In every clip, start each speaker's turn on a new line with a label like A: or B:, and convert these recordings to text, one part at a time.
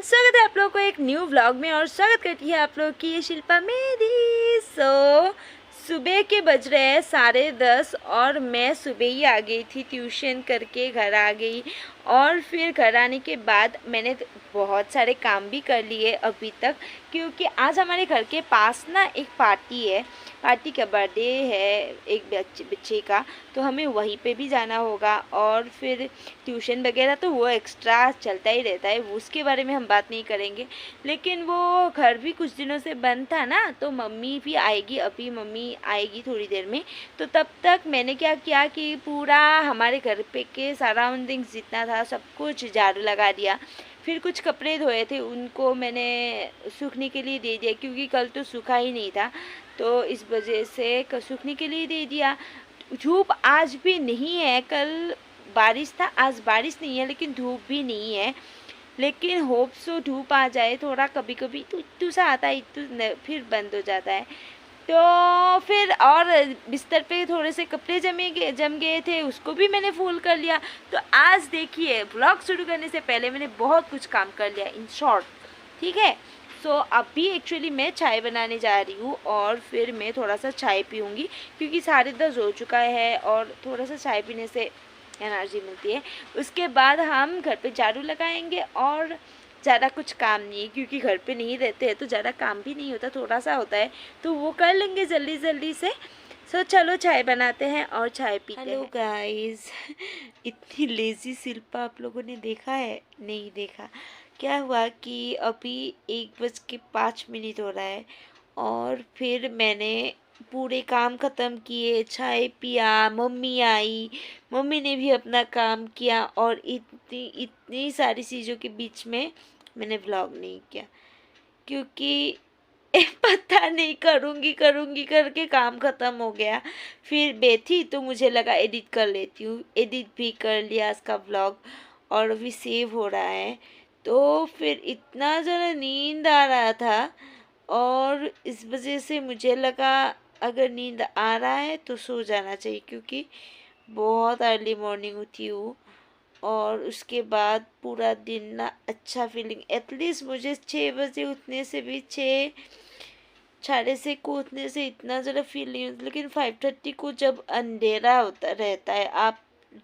A: स्वागत है आप लोगों को एक न्यू व्लॉग में। और स्वागत करती है आप लोगों की ये शिल्पा मेरी। सुबह के बज रहे हैं 10:30 और मैं सुबह ही आ गई थी, ट्यूशन करके घर आ गई। और फिर घर आने के बाद मैंने बहुत सारे काम भी कर लिए अभी तक, क्योंकि आज हमारे घर के पास ना एक पार्टी है। पार्टी का बर्थडे है एक बच्चे का, तो हमें वहीं पे भी जाना होगा। और फिर ट्यूशन वगैरह तो वो एक्स्ट्रा चलता ही रहता है, उसके बारे में हम बात नहीं करेंगे। लेकिन वो घर भी कुछ दिनों से बंद था ना, तो मम्मी भी आएगी, अभी मम्मी आएगी थोड़ी देर में। तो तब तक मैंने क्या किया कि पूरा हमारे घर पे के सराउंडिंग्स जितना था सब कुछ झाड़ू लगा दिया। फिर कुछ कपड़े धोए थे, उनको मैंने सूखने के लिए दे दिया, क्योंकि कल तो सूखा ही नहीं था, तो इस वजह से सूखने के लिए दे दिया। धूप आज भी नहीं है, कल बारिश था, आज बारिश नहीं है, लेकिन धूप भी नहीं है। लेकिन होप सो धूप आ जाए थोड़ा, कभी कभी तो इतू सा आता है, इतू फिर बंद हो जाता है। तो फिर और बिस्तर पे थोड़े से कपड़े जम गए थे, उसको भी मैंने फोल्ड कर लिया। तो आज देखिए, ब्लॉग शुरू करने से पहले मैंने बहुत कुछ काम कर लिया इन शॉर्ट, ठीक है। अभी एक्चुअली मैं चाय बनाने जा रही हूँ और फिर मैं थोड़ा सा चाय पीऊँगी, क्योंकि 10:30 हो चुका है और थोड़ा सा चाय पीने से एनर्जी मिलती है। उसके बाद हम घर पे झाड़ू लगाएंगे और ज़्यादा कुछ काम नहीं है, क्योंकि घर पे नहीं रहते हैं तो ज़्यादा काम भी नहीं होता, थोड़ा सा होता है, तो वो कर लेंगे जल्दी जल्दी से। चलो चाय बनाते हैं और चाय पीते हैं। हेलो गाइस, इतनी लेज़ी शिल्पा आप लोगों ने देखा है? नहीं देखा। क्या हुआ कि अभी 1:05 हो रहा है और फिर मैंने पूरे काम ख़त्म किए, चाय पिया, मम्मी आई, मम्मी ने भी अपना काम किया, और इतनी इतनी सारी चीज़ों के बीच में मैंने व्लॉग नहीं किया, क्योंकि पता नहीं, करूँगी करूँगी करके काम ख़त्म हो गया। फिर बैठी तो मुझे लगा एडिट कर लेती हूँ, एडिट भी कर लिया इसका व्लॉग और अभी सेव हो रहा है। तो फिर इतना ज़्यादा नींद आ रहा था और इस वजह से मुझे लगा अगर नींद आ रहा है तो सो जाना चाहिए, क्योंकि बहुत अर्ली मॉर्निंग उठी हूँ। और उसके बाद पूरा दिन ना अच्छा फीलिंग, एटलीस्ट मुझे 6 बजे उठने से भी 6:30 को उठने से इतना ज़्यादा फील नहीं होता। लेकिन 5:30 को जब अंधेरा होता रहता है, आप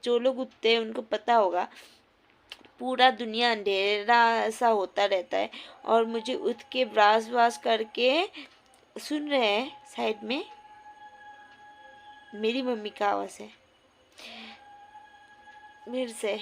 A: जो लोग उठते हैं उनको पता होगा, पूरा दुनिया अंधेरा सा होता रहता है। और मुझे उठ के ब्रश वाश करके, सुन रहे हैं साइड में मेरी मम्मी का आवाज़ है मेरे से।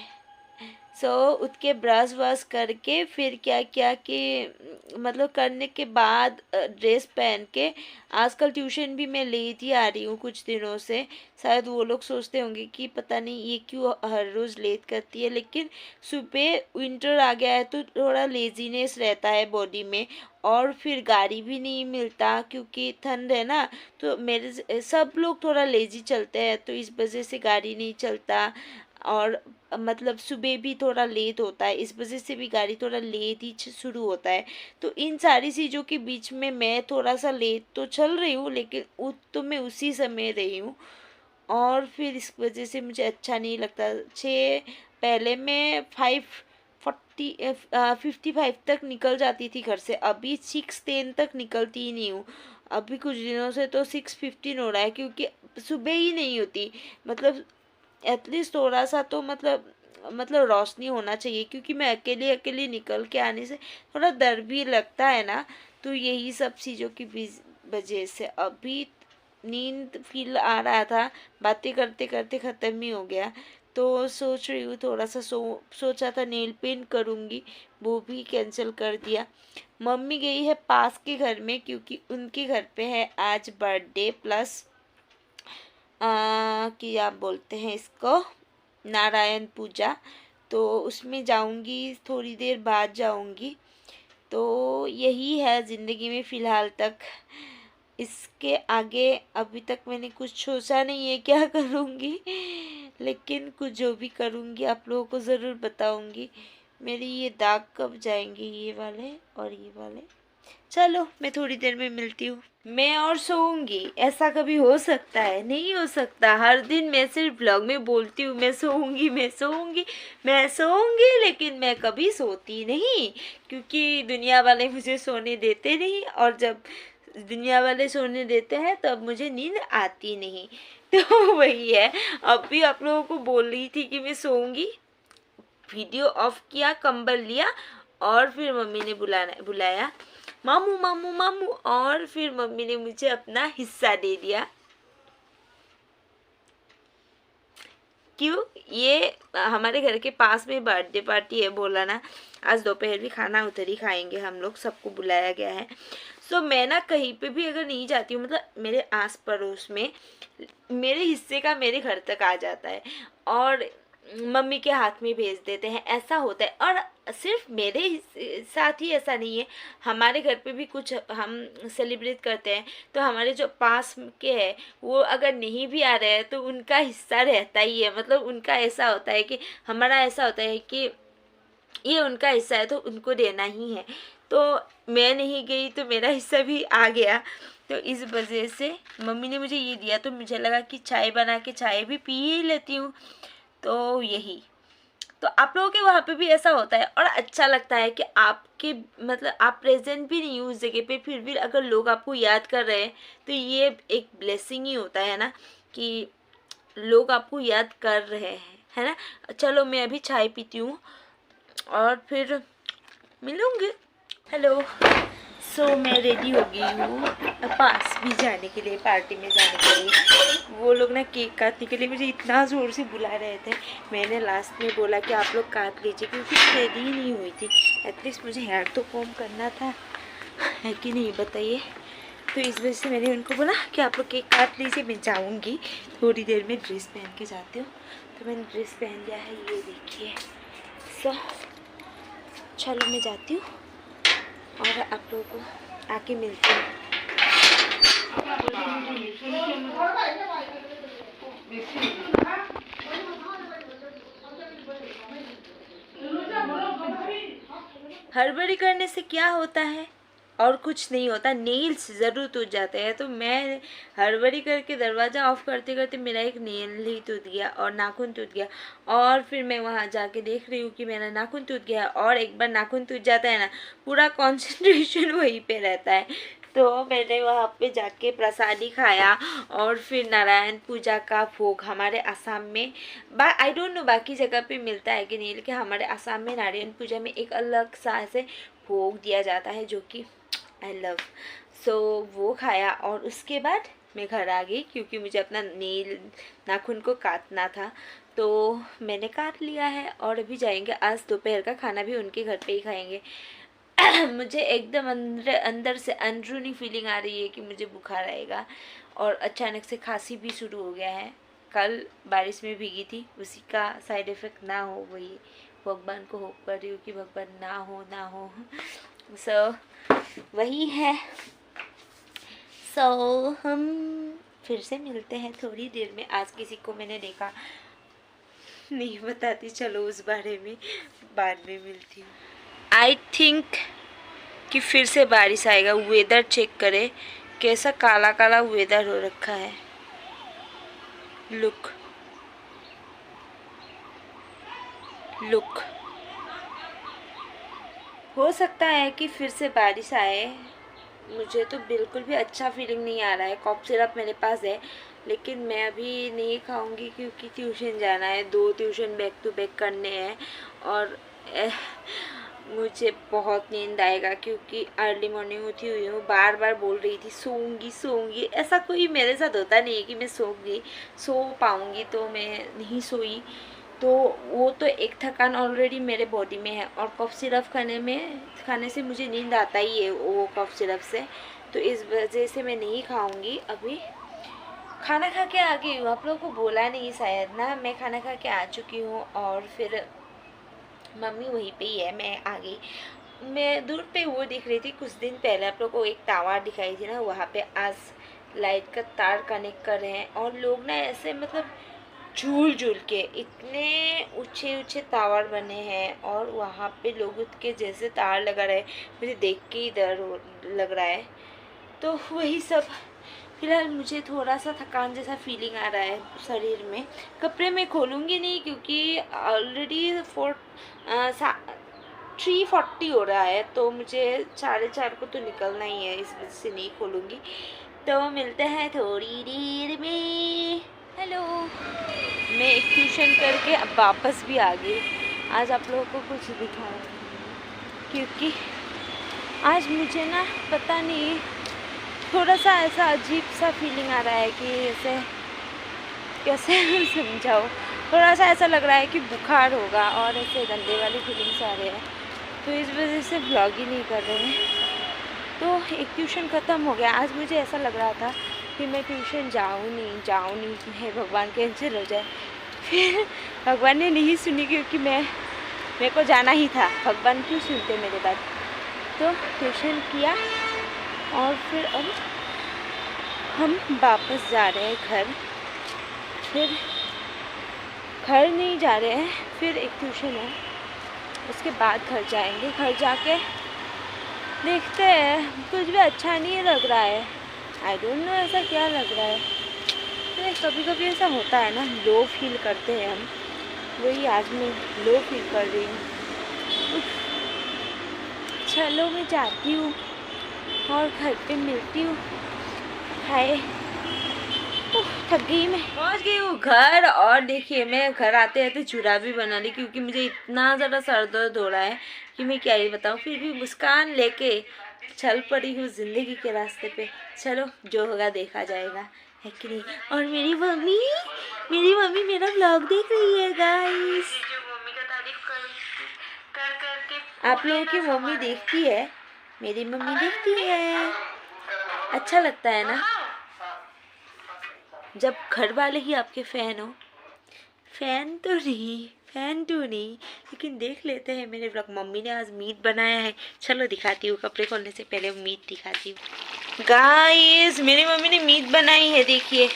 A: उठ के ब्रश वश करके फिर क्या किया कि मतलब करने के बाद ड्रेस पहन के, आजकल ट्यूशन भी मैं लेट ही आ रही हूँ कुछ दिनों से। शायद वो लोग सोचते होंगे कि पता नहीं ये क्यों हर रोज़ लेट करती है, लेकिन सुबह विंटर आ गया है तो थोड़ा लेजीनेस रहता है बॉडी में। और फिर गाड़ी भी नहीं मिलता, क्योंकि ठंड है ना, तो मेरे सब लोग थोड़ा लेजी चलते हैं, तो इस वजह से गाड़ी नहीं चलता। और मतलब सुबह भी थोड़ा लेट होता है, इस वजह से भी गाड़ी थोड़ा लेट ही शुरू होता है। तो इन सारी चीज़ों के बीच में मैं थोड़ा सा लेट तो चल रही हूँ, लेकिन उठ तो मैं उसी समय रही हूँ। और फिर इस वजह से मुझे अच्छा नहीं लगता। पहले मैं 55 तक निकल जाती थी घर से, अभी 6:10 तक निकलती ही नहीं हूँ। अभी कुछ दिनों से तो 6:15 हो रहा है, क्योंकि सुबह ही नहीं होती। मतलब एटलीस्ट थोड़ा सा तो मतलब रोशनी होना चाहिए, क्योंकि मैं अकेले अकेले निकल के आने से थोड़ा डर भी लगता है ना। तो यही सब चीज़ों की वजह से अभी नींद फील आ रहा था, बातें करते करते ख़त्म ही हो गया। तो सोच रही हूँ थोड़ा सा सोचा था नेल पेंट करूँगी, वो भी कैंसिल कर दिया। मम्मी गई है पास के घर में, क्योंकि उनके घर पे है आज बर्थडे प्लस कि आप बोलते हैं इसको नारायण पूजा। तो उसमें जाऊंगी, थोड़ी देर बाद जाऊंगी। तो यही है ज़िंदगी में फ़िलहाल तक। इसके आगे अभी तक मैंने कुछ सोचा नहीं है क्या करूँगी, लेकिन कुछ जो भी करूँगी आप लोगों को ज़रूर बताऊँगी। मेरी ये दाग कब जाएंगे, ये वाले और ये वाले। चलो मैं थोड़ी देर में मिलती हूँ। मैं और सोऊंगी, ऐसा कभी हो सकता है? नहीं हो सकता। हर दिन मैं सिर्फ ब्लॉग में बोलती हूँ मैं सोऊंगी, मैं सोऊंगी, मैं सोऊंगी, लेकिन मैं कभी सोती नहीं, क्योंकि दुनिया वाले मुझे सोने देते नहीं, और जब दुनिया वाले सोने देते हैं तब मुझे नींद आती नहीं। तो वही है, अब भी आप लोगों को बोल रही थी कि मैं सोऊंगी, वीडियो ऑफ किया, कंबल लिया, और फिर मम्मी ने बुलाया मामू मामू मामू, और फिर मम्मी ने मुझे अपना हिस्सा दे दिया। क्यों? ये हमारे घर के पास में बर्थडे पार्टी है, बोला ना, आज दोपहर भी खाना उधर ही खाएंगे हम लोग, सबको बुलाया गया है। सो मैं ना कहीं पे भी अगर नहीं जाती हूँ, मतलब मेरे आस पड़ोस में मेरे हिस्से का मेरे घर तक आ जाता है, और मम्मी के हाथ में भेज देते हैं, ऐसा होता है। और सिर्फ मेरे साथ ही ऐसा नहीं है, हमारे घर पे भी कुछ हम सेलिब्रेट करते हैं, तो हमारे जो पास के हैं वो अगर नहीं भी आ रहे हैं तो उनका हिस्सा रहता ही है। मतलब उनका ऐसा होता है कि हमारा ऐसा होता है कि ये उनका हिस्सा है तो उनको देना ही है। तो मैं नहीं गई तो मेरा हिस्सा भी आ गया, तो इस वजह से मम्मी ने मुझे ये दिया, तो मुझे लगा कि चाय बना के चाय भी पी ही लेती हूँ। तो यही, तो आप लोगों के वहाँ पे भी ऐसा होता है, और अच्छा लगता है कि आपके मतलब आप प्रेजेंट भी नहीं हो उस जगह पे, फिर भी अगर लोग आपको याद कर रहे हैं तो ये एक ब्लेसिंग ही होता है ना, कि लोग आपको याद कर रहे हैं, है ना। चलो मैं अभी चाय पीती हूँ और फिर मिलूँगी। हेलो। सो मैं रेडी हो गई हूँ पास भी जाने के लिए, पार्टी में जाने के लिए। वो लोग ना केक काटने के लिए मुझे इतना ज़ोर से बुला रहे थे, मैंने लास्ट में बोला कि आप लोग काट लीजिए, क्योंकि रेडी ही नहीं हुई थी। एटलीस्ट मुझे हेयर तो कॉम करना था, है कि नहीं बताइए। तो इस वजह से मैंने उनको बोला कि आप लोग केक काट लीजिए, मैं जाऊँगी थोड़ी देर में, ड्रेस पहन के जाती हूँ। तो मैंने ड्रेस पहन लिया है, ये देखिए। सो चलो मैं जाती हूँ और आप लोगों को आके मिलती हूँ। हड़बड़ी करने से क्या होता है? और कुछ नहीं होता, नेल्स ज़रूर टूट जाते हैं। तो मैं हड़बड़ी करके दरवाज़ा ऑफ करते करते मेरा एक नेल ही टूट गया और नाखून टूट गया, और फिर मैं वहाँ जाके देख रही हूँ कि मेरा नाखून टूट गया। और एक बार नाखून टूट जाता है ना, पूरा कंसंट्रेशन वहीं पे रहता है। तो मैंने वहाँ पे जाके प्रसादी खाया, और फिर नारायण पूजा का भोग हमारे असम में, आई डोंट नो बाकी जगह पे मिलता है कि नहीं, लेकिन हमारे असम में नारायण पूजा में एक अलग सा ऐसे भोग दिया जाता है जो कि आई लव। सो वो खाया, और उसके बाद मैं घर आ गई, क्योंकि मुझे अपना नेल नाखून को काटना था। तो मैंने काट लिया है, और अभी जाएंगे, आज दोपहर का खाना भी उनके घर पे ही खाएंगे। मुझे एकदम अंदर से अंदरूनी फीलिंग आ रही है कि मुझे बुखार आएगा, और अचानक से खांसी भी शुरू हो गया है। कल बारिश में भीगी थी, उसी का साइड इफ़ेक्ट ना हो, वही भगवान को होप कर रही हूँ कि भगवान ना हो। सो वही है। सो हम फिर से मिलते हैं थोड़ी देर में। आज किसी को मैंने देखा नहीं बताती, चलो उस बारे में बाद में मिलती हूँ। आई थिंक कि फिर से बारिश आएगा। वेदर चेक करे, कैसा काला काला वेदर हो रखा है। लुक हो सकता है कि फिर से बारिश आए। मुझे तो बिल्कुल भी अच्छा फीलिंग नहीं आ रहा है। कॉफ सिरप मेरे पास है, लेकिन मैं अभी नहीं खाऊंगी क्योंकि ट्यूशन जाना है, 2 ट्यूशन बैक टू बैक करने हैं, और मुझे बहुत नींद आएगा, क्योंकि अर्ली मॉर्निंग उठी हुई हूँ। बार बार बोल रही थी सोऊंगी, ऐसा कोई मेरे साथ होता नहीं है कि मैं सो पाऊँगी, तो मैं नहीं सोई। तो वो तो एक थकान ऑलरेडी मेरे बॉडी में है, और कफ सिरप खाने से मुझे नींद आता ही है वो कफ सिरप से। तो इस वजह से मैं नहीं खाऊंगी। अभी खाना खा के आ गई हूँ, आप लोगों को बोला नहीं शायद ना, मैं खाना खा के आ चुकी हूँ, और फिर मम्मी वहीं पे ही है, मैं आ गई। मैं दूर पे वो दिख रही थी, कुछ दिन पहले आप लोग को एक टावर दिखाई थी ना, वहाँ पे आज लाइट का तार कनेक्ट कर रहे हैं, और लोग ना ऐसे मतलब झूल के इतने ऊंचे टावर बने हैं, और वहाँ पे लोग के जैसे तार लगा रहे हैं। मुझे देख के ही डर लग रहा है। तो वही सब। फिलहाल मुझे थोड़ा सा थकान जैसा फीलिंग आ रहा है शरीर में। कपड़े मैं खोलूँगी नहीं क्योंकि ऑलरेडी 3:40 हो रहा है, तो मुझे 4:30 को तो निकलना ही है, इस वजह से नहीं खोलूँगी। तो मिलते हैं थोड़ी देर में। हेलो, मैं एक ट्यूशन करके अब वापस भी आ गई। आज आप लोगों को कुछ दिखाऊँ क्योंकि आज मुझे ना पता नहीं, थोड़ा सा ऐसा अजीब सा फीलिंग आ रहा है कि ऐसे कैसे समझाओ, थोड़ा सा ऐसा लग रहा है कि बुखार होगा और ऐसे गंदे वाली फीलिंग्स आ रहे हैं, तो इस वजह से व्लॉग ही नहीं कर रहे हैं। तो एक ट्यूशन ख़त्म हो गया। आज मुझे ऐसा लग रहा था कि मैं ट्यूशन जाऊँ नहीं, हे भगवान कैंसिल हो जाए। फिर भगवान ने नहीं सुनी क्योंकि मेरे को जाना ही था। भगवान क्यों सुनते मेरे बात। तो ट्यूशन किया और फिर अब हम वापस जा रहे हैं घर। फिर घर नहीं जा रहे हैं, फिर एक ट्यूशन है, उसके बाद घर जाएंगे। घर जाके देखते हैं, कुछ भी अच्छा नहीं लग रहा है। आई डोंट नो ऐसा क्या लग रहा है। तो कभी कभी ऐसा होता है ना, लो फील करते हैं हम, वही आज मैं लो फील कर रही हूँ। चलो मैं जाती हूँ और घर पे मिलती हूँ। हाय, थक गई मैं। पहुँच गई हूँ घर और देखिए मैं घर आते आते चूड़ा भी बना ली क्योंकि मुझे इतना ज़्यादा सर दर्द हो रहा है कि मैं क्या ही बताऊँ। फिर भी मुस्कान लेके चल पड़ी हूँ ज़िंदगी के रास्ते पे। चलो जो होगा देखा जाएगा, है कि नहीं। और मेरी मम्मी मेरा व्लॉग देख रही है गाइस। आप लोगों की मम्मी देखती है, मेरी मम्मी देखती है। अच्छा लगता है ना जब घर वाले ही आपके फ़ैन हो। फ़ैन तो नहीं, लेकिन देख लेते हैं मेरे व्लॉग। मम्मी ने आज मीट बनाया है, चलो दिखाती हूँ। कपड़े खोलने से पहले मीट दिखाती हूँ गाइस। मेरी मम्मी ने मीट बनाई है, देखिए,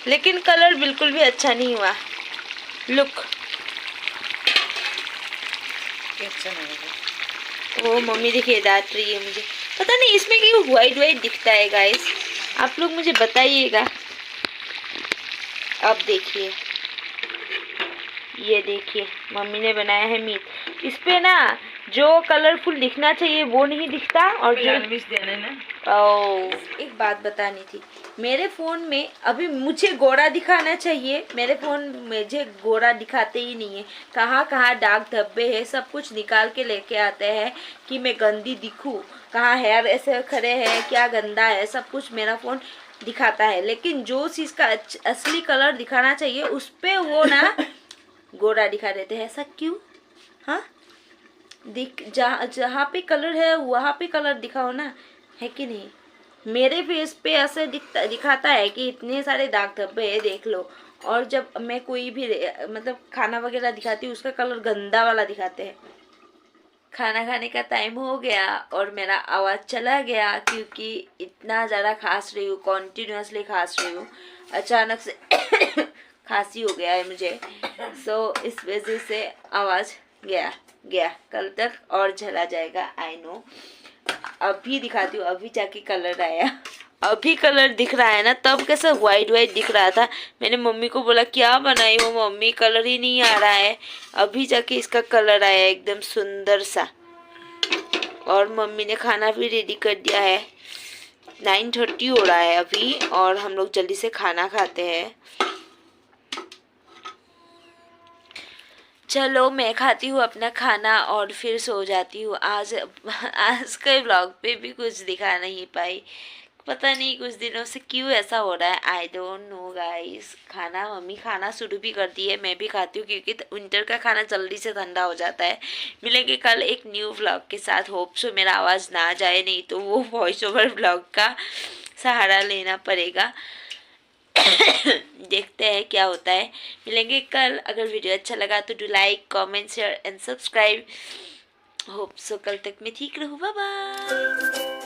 A: लेकिन कलर बिल्कुल भी अच्छा नहीं हुआ। लुक, अच्छा नहीं। वो मम्मी देखिए डांट रही है मुझे, पता नहीं इसमें क्यों वाइट दिखता है गाइस, आप लोग मुझे बताइएगा। अब देखिए, ये देखिए मम्मी ने बनाया है मीट। इस पे ना जो कलरफुल दिखना चाहिए वो नहीं दिखता। और जो एक बात बतानी थी, मेरे फ़ोन में अभी मुझे गोरा दिखाना चाहिए, मेरे फ़ोन मुझे गोरा दिखाते ही नहीं है। कहाँ कहाँ दाग धब्बे है सब कुछ निकाल के लेके आते हैं कि मैं गंदी दिखूँ, कहाँ हेयर ऐसे खड़े हैं, क्या गंदा है, सब कुछ मेरा फ़ोन दिखाता है। लेकिन जो चीज़ का असली कलर दिखाना चाहिए उस पर वो ना गोरा दिखा देते हैं। ऐसा क्यों? हाँ, जहाँ पे कलर है वहाँ पे कलर दिखाओ ना, है कि नहीं। मेरे फेस पे ऐसे दिखाता है कि इतने सारे दाग धब्बे है, देख लो। और जब मैं कोई भी मतलब खाना वगैरह दिखाती हूँ उसका कलर गंदा वाला दिखाते हैं। खाना खाने का टाइम हो गया और मेरा आवाज़ चला गया क्योंकि इतना ज़्यादा खांस रही हूँ, कॉन्टीन्यूसली खांस रही हूँ। अचानक से खांसी हो गया है मुझे, सो इस वजह से आवाज़ गया कल तक और चला जाएगा। I know. अभी दिखाती हूँ, अभी जाके कलर आया। अभी कलर दिख रहा है ना, तब कैसा वाइट दिख रहा था। मैंने मम्मी को बोला क्या बनाई हो मम्मी, कलर ही नहीं आ रहा है। अभी जाके इसका कलर आया एकदम सुंदर सा। और मम्मी ने खाना भी रेडी कर दिया है। 9:30 हो रहा है अभी और हम लोग जल्दी से खाना खाते हैं। चलो मैं खाती हूँ अपना खाना और फिर सो जाती हूँ। आज के व्लॉग पे भी कुछ दिखा नहीं पाई, पता नहीं कुछ दिनों से क्यों ऐसा हो रहा है। I don't know guys. Mummy खाना शुरू भी कर दी है, मैं भी खाती हूँ क्योंकि विंटर का खाना जल्दी से ठंडा हो जाता है। मिलेंगे कल एक न्यू व्लॉग के साथ। होप सो मेरा आवाज़ ना जाए, नहीं तो वो वॉइस ओवर व्लॉग का सहारा लेना पड़ेगा। देखते हैं क्या होता है। मिलेंगे कल। अगर वीडियो अच्छा लगा तो do like, comment, share and subscribe. Hope so कल तक मैं ठीक रहूँ। Bye bye.